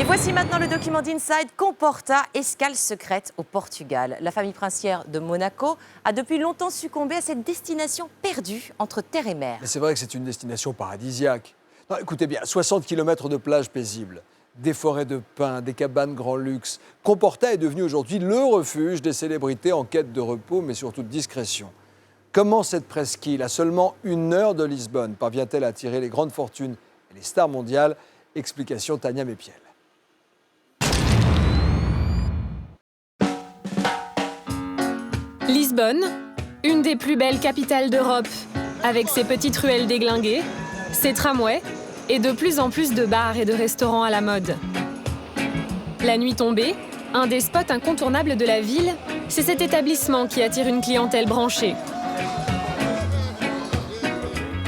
Et voici maintenant le document d'Inside Comporta, escale secrète au Portugal. La famille princière de Monaco a depuis longtemps succombé à cette destination perdue entre terre et mer. Mais c'est vrai que c'est une destination paradisiaque. Non, écoutez bien, 60 km de plages paisibles, des forêts de pins, des cabanes grand luxe. Comporta est devenu aujourd'hui le refuge des célébrités en quête de repos, mais surtout de discrétion. Comment cette presqu'île, à seulement 1 heure de Lisbonne, parvient-elle à attirer les grandes fortunes et les stars mondiales? Explication Tania Mépiel. Lisbonne, une des plus belles capitales d'Europe, avec ses petites ruelles déglinguées, ses tramways et de plus en plus de bars et de restaurants à la mode. La nuit tombée, un des spots incontournables de la ville, c'est cet établissement qui attire une clientèle branchée.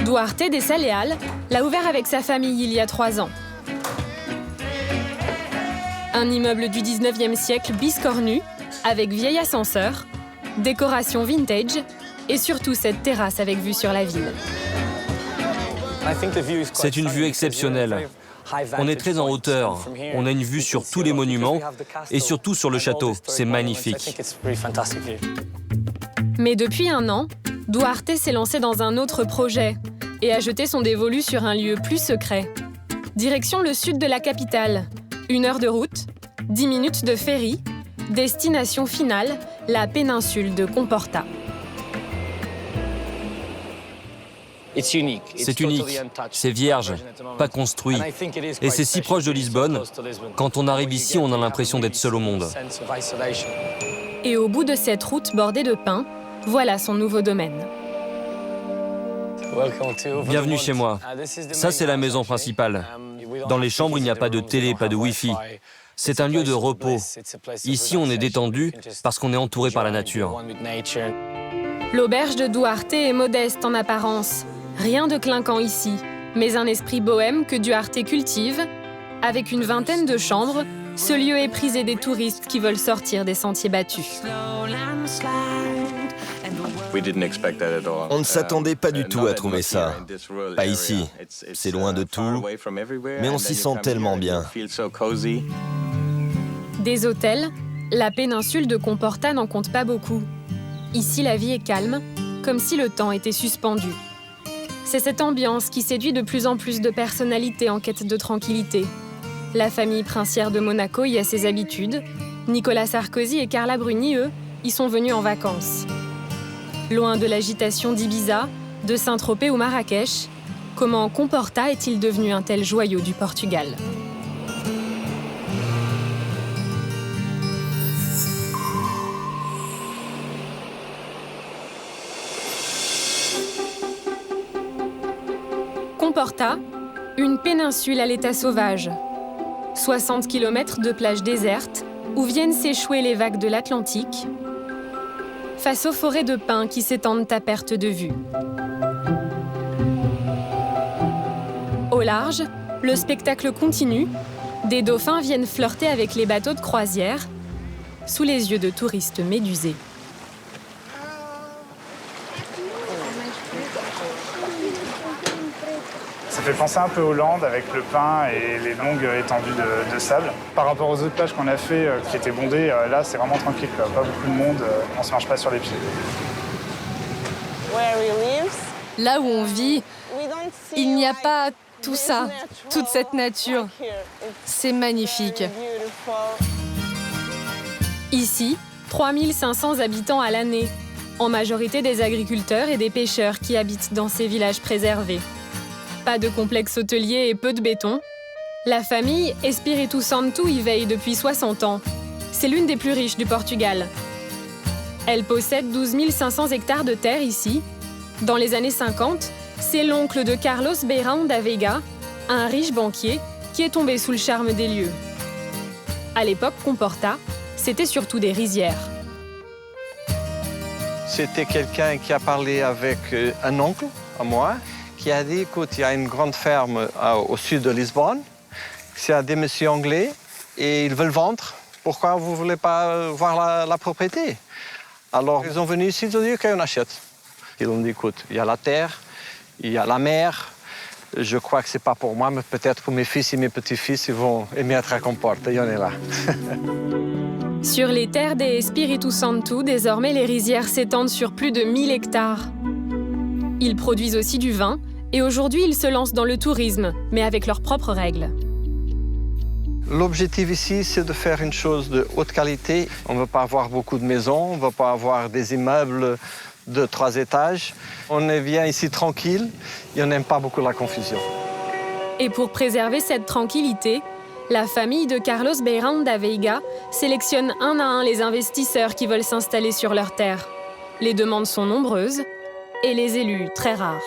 Duarte des Saleal l'a ouvert avec sa famille il y a 3 ans. Un immeuble du 19e siècle biscornu, avec vieil ascenseur, décoration vintage et surtout cette terrasse avec vue sur la ville. C'est une vue exceptionnelle. On est très en hauteur, on a une vue sur tous les monuments et surtout sur le château. C'est magnifique. Mais depuis 1 an, Duarte s'est lancé dans un autre projet et a jeté son dévolu sur un lieu plus secret. Direction le sud de la capitale. 1 heure de route, 10 minutes de ferry, destination finale, la péninsule de Comporta. C'est unique, c'est vierge, pas construit. Et c'est si proche de Lisbonne. Quand on arrive ici, on a l'impression d'être seul au monde. Et au bout de cette route bordée de pins, voilà son nouveau domaine. Bienvenue chez moi. Ça, c'est la maison principale. Dans les chambres, il n'y a pas de télé, pas de Wi-Fi. C'est un lieu de repos. Ici, on est détendu parce qu'on est entouré par la nature. L'auberge de Duarte est modeste en apparence. Rien de clinquant ici, mais un esprit bohème que Duarte cultive. Avec une vingtaine de chambres, ce lieu est prisé des touristes qui veulent sortir des sentiers battus. On ne s'attendait pas du tout à trouver ça. Pas ici. C'est loin de tout, mais on s'y sent tellement bien. Des hôtels, la péninsule de Comporta n'en compte pas beaucoup. Ici, la vie est calme, comme si le temps était suspendu. C'est cette ambiance qui séduit de plus en plus de personnalités en quête de tranquillité. La famille princière de Monaco y a ses habitudes. Nicolas Sarkozy et Carla Bruni, eux, y sont venus en vacances. Loin de l'agitation d'Ibiza, de Saint-Tropez ou Marrakech, comment Comporta est-il devenu un tel joyau du Portugal ? Comporta, une péninsule à l'état sauvage. 60 km de plages désertes où viennent s'échouer les vagues de l'Atlantique, face aux forêts de pins qui s'étendent à perte de vue. Au large, le spectacle continue. Des dauphins viennent flirter avec les bateaux de croisière, sous les yeux de touristes médusés. Ça fait penser un peu aux Landes avec le pin et les longues étendues de sable. Par rapport aux autres plages qu'on a fait qui étaient bondées, là c'est vraiment tranquille, quoi. Pas beaucoup de monde, on se marche pas sur les pieds. Là où on vit, il n'y a pas tout ça, toute cette nature. C'est magnifique. Ici, 3500 habitants à l'année, en majorité des agriculteurs et des pêcheurs qui habitent dans ces villages préservés. Pas de complexe hôtelier et peu de béton. La famille Espírito Santo y veille depuis 60 ans. C'est l'une des plus riches du Portugal. Elle possède 12 500 hectares de terre ici. Dans les années 50, c'est l'oncle de Carlos Beirão da Veiga, un riche banquier, qui est tombé sous le charme des lieux. À l'époque, Comporta, c'était surtout des rizières. C'était quelqu'un qui a parlé avec un oncle à moi, qui a dit, écoute, il y a une grande ferme au sud de Lisbonne, c'est des messieurs anglais et ils veulent vendre. Pourquoi vous ne voulez pas voir la propriété? Alors, ils sont venus ici, ils ont dit, OK, on achète. Ils ont dit, écoute, il y a la terre, il y a la mer, Je crois que c'est pas pour moi, mais peut-être pour mes fils et mes petits-fils, ils vont aimer être à Comporta. Et on est là. Sur les terres des Espiritu Santo, désormais les rizières s'étendent sur plus de 1000 hectares. Ils produisent aussi du vin et aujourd'hui ils se lancent dans le tourisme, mais avec leurs propres règles. L'objectif ici, c'est de faire une chose de haute qualité. On ne veut pas avoir beaucoup de maisons, on ne veut pas avoir des immeubles de 3 étages. On est bien ici tranquille et on n'aime pas beaucoup la confusion. Et pour préserver cette tranquillité, la famille de Carlos Beirão da Veiga sélectionne un à un les investisseurs qui veulent s'installer sur leurs terres. Les demandes sont nombreuses et les élus très rares.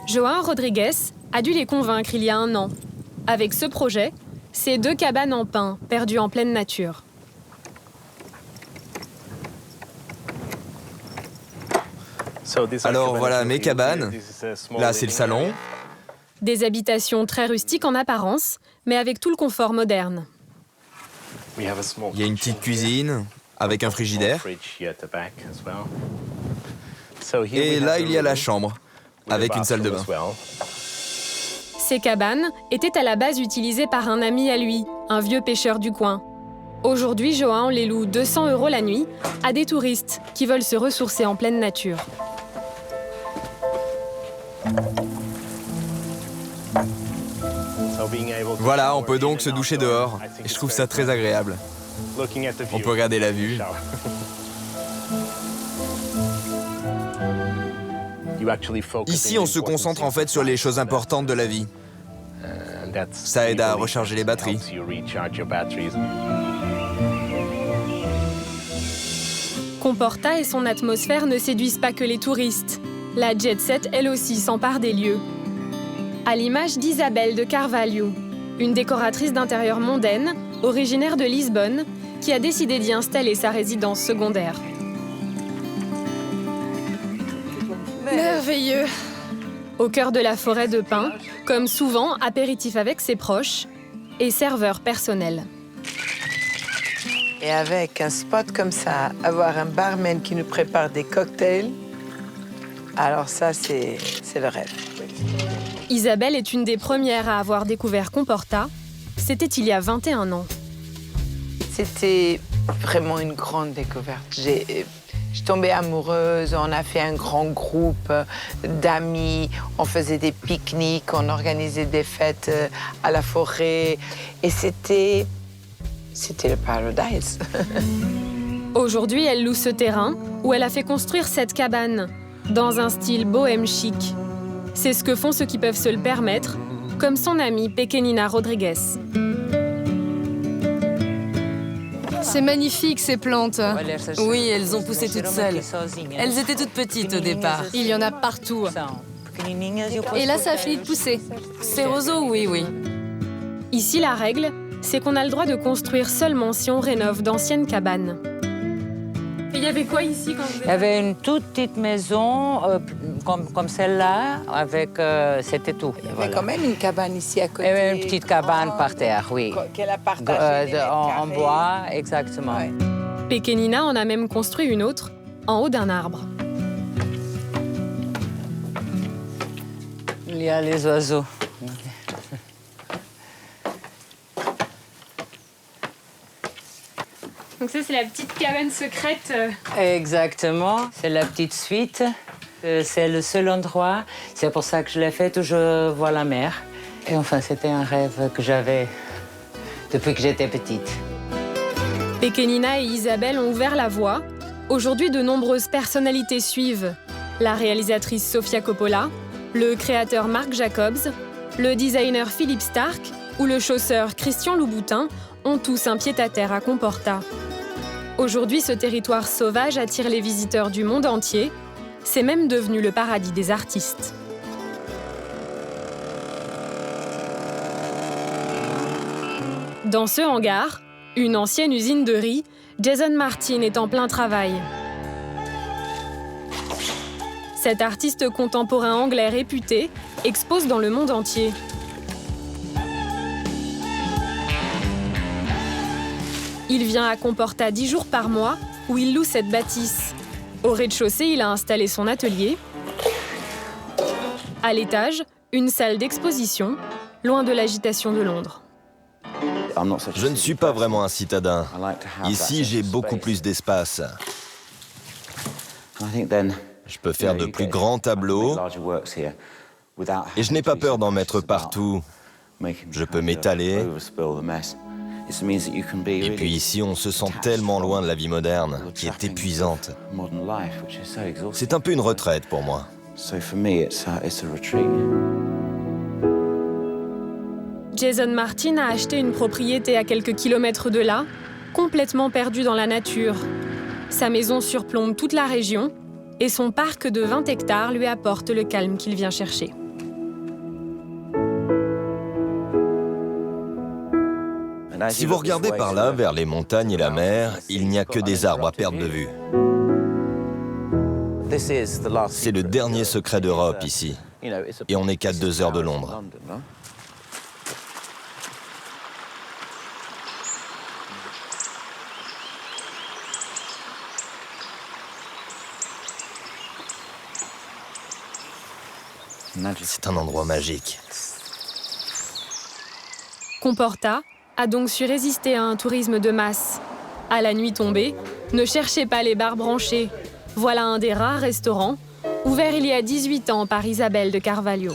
João Rodrigues a dû les convaincre il y a 1 an. Avec ce projet, c'est 2 cabanes en pin perdues en pleine nature. Alors voilà mes cabanes. Là, c'est le salon. Des habitations très rustiques en apparence, mais avec tout le confort moderne. Il y a une petite cuisine avec un frigidaire. Et là, il y a la chambre avec une salle de bain. Ces cabanes étaient à la base utilisées par un ami à lui, un vieux pêcheur du coin. Aujourd'hui, João les loue 200 € la nuit à des touristes qui veulent se ressourcer en pleine nature. Voilà, on peut donc se doucher dehors. Je trouve ça très agréable. On peut regarder la vue. Ici, on se concentre en fait sur les choses importantes de la vie. Ça aide à recharger les batteries. Comporta et son atmosphère ne séduisent pas que les touristes. La jet set, elle aussi, s'empare des lieux. À l'image d'Isabelle de Carvalho, une décoratrice d'intérieur mondaine, originaire de Lisbonne, qui a décidé d'y installer sa résidence secondaire. Merveilleux. Au cœur de la forêt de pins, comme souvent, apéritif avec ses proches et serveur personnel. Et avec un spot comme ça, avoir un barman qui nous prépare des cocktails, alors ça, c'est le rêve. Isabelle est une des premières à avoir découvert Comporta. C'était il y a 21 ans. C'était vraiment une grande découverte. Je suis tombée amoureuse, on a fait un grand groupe d'amis, on faisait des pique-niques, on organisait des fêtes à la forêt. Et c'était le paradise. Aujourd'hui, elle loue ce terrain où elle a fait construire cette cabane, dans un style bohème chic. C'est ce que font ceux qui peuvent se le permettre, comme son amie Pequenina Rodrigues. C'est magnifique, ces plantes. Oui, elles ont poussé toutes seules. Elles étaient toutes petites au départ. Il y en a partout. Et là, ça a fini de pousser. C'est roseau, oui. Ici, la règle, c'est qu'on a le droit de construire seulement si on rénove d'anciennes cabanes. Et il y avait quoi ici quand vous êtes... Il y avait une toute petite maison comme celle-là, avec c'était tout. Il y avait quand même une cabane ici à côté. Il y avait une petite cabane par terre, oui. Qu'elle a partagée en bois, exactement. Ouais. Pequenina en a même construit une autre, en haut d'un arbre. Il y a les oiseaux. Donc ça, c'est la petite cabane secrète. Exactement, c'est la petite suite. C'est le seul endroit. C'est pour ça que je l'ai fait où je vois la mer. Et enfin, c'était un rêve que j'avais depuis que j'étais petite. Pequenina et Isabelle ont ouvert la voie. Aujourd'hui, de nombreuses personnalités suivent. La réalisatrice Sofia Coppola, le créateur Marc Jacobs, le designer Philippe Stark ou le chausseur Christian Louboutin ont tous un pied-à-terre à Comporta. Aujourd'hui, ce territoire sauvage attire les visiteurs du monde entier. C'est même devenu le paradis des artistes. Dans ce hangar, une ancienne usine de riz, Jason Martin est en plein travail. Cet artiste contemporain anglais réputé expose dans le monde entier. Il vient à Comporta 10 jours par mois, où il loue cette bâtisse. Au rez-de-chaussée, il a installé son atelier. À l'étage, une salle d'exposition, loin de l'agitation de Londres. Je ne suis pas vraiment un citadin. Ici, j'ai beaucoup plus d'espace. Je peux faire de plus grands tableaux et je n'ai pas peur d'en mettre partout. Je peux m'étaler. Et puis ici, on se sent tellement loin de la vie moderne, qui est épuisante. C'est un peu une retraite pour moi. Jason Martin a acheté une propriété à quelques kilomètres de là, complètement perdue dans la nature. Sa maison surplombe toute la région et son parc de 20 hectares lui apporte le calme qu'il vient chercher. Si vous regardez par là, vers les montagnes et la mer, il n'y a que des arbres à perdre de vue. C'est le dernier secret d'Europe ici. Et on n'est qu'à 2 heures de Londres. C'est un endroit magique. Comporta a donc su résister à un tourisme de masse. À la nuit tombée, ne cherchez pas les bars branchés. Voilà un des rares restaurants, ouvert il y a 18 ans par Isabelle de Carvalho.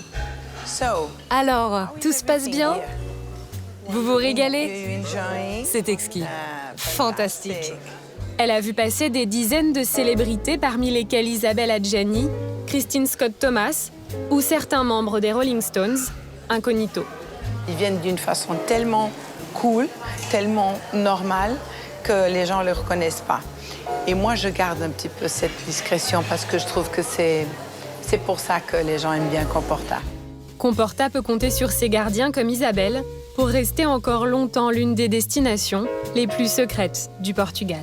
Alors, tout se passe bien? Vous vous régalez? C'est exquis. Fantastique. Elle a vu passer des dizaines de célébrités, parmi lesquelles Isabelle Adjani, Christine Scott Thomas ou certains membres des Rolling Stones, incognito. Ils viennent d'une façon tellement cool, tellement normale, que les gens ne le reconnaissent pas. Et moi, je garde un petit peu cette discrétion parce que je trouve que c'est pour ça que les gens aiment bien Comporta. Comporta peut compter sur ses gardiens comme Isabelle pour rester encore longtemps l'une des destinations les plus secrètes du Portugal.